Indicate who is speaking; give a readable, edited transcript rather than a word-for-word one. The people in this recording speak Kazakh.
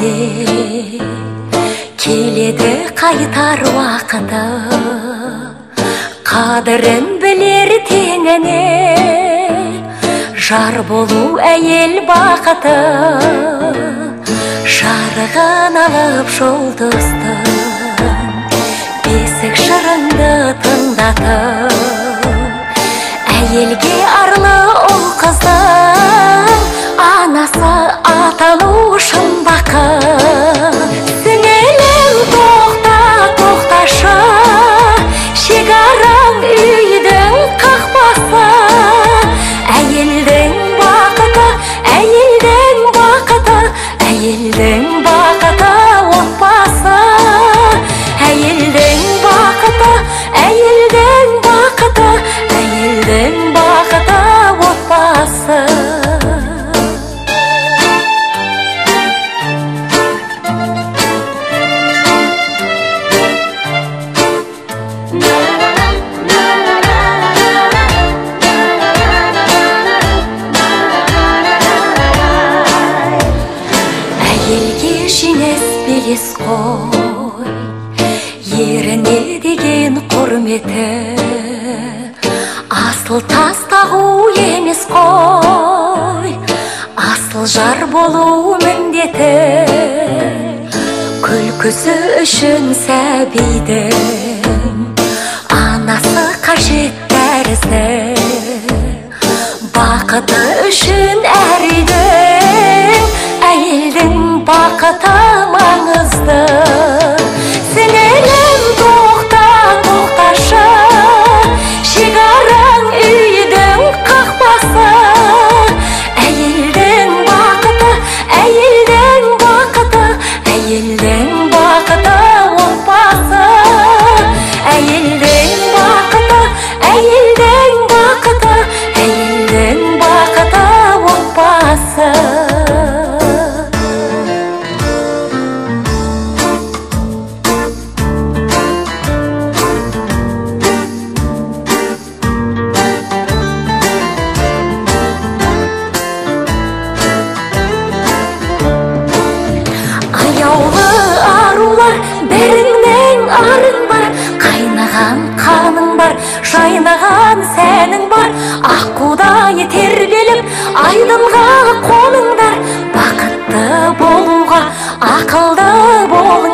Speaker 1: жеріне келеді қайтар уақыты, қадірін білер теңіне, жар болу әйел бақыты. Жарығын алып жұлдыздың бесік жырыңды тыңдатып, әйелге арлы ұл қыздың анасы атану үшін бақыт. Сіңілім тоқта, тоқташы, шекараң үйдің қақпасы. Әйелдің бақыты, әйелдің бақыты, әйелдің бақыты отбасы. Әйелдің бақыты, әйелдің бақыты, әйелдің бақыты отбасы. Әйелге жеңіс белес қой, еріне деген құрметі, асыл тас тағу емес қой, асыл жар болу міндеті. Күлкісі үшін сәбидің анасы қажет тәрізді, бақыты үшін әр үйдің әйелдің бақыты маңызды. Сіңілім тоқта, тоқташы, шекараң үйдің қақпасы. Әйелдің бақыты, әйелдің бақыты, әйелдің бақыты отбасы. Әйелдің бақыты, әйелдің бақыты, әйелдің бақыты отбасы. Аяулы арулар, бәріңнің арың бар, қайнаған қаның бар, жайнаған сәнің бар. Аққудай тербеліп, айдынға қоныңдар, бақытты болуға ақылды болыңдар.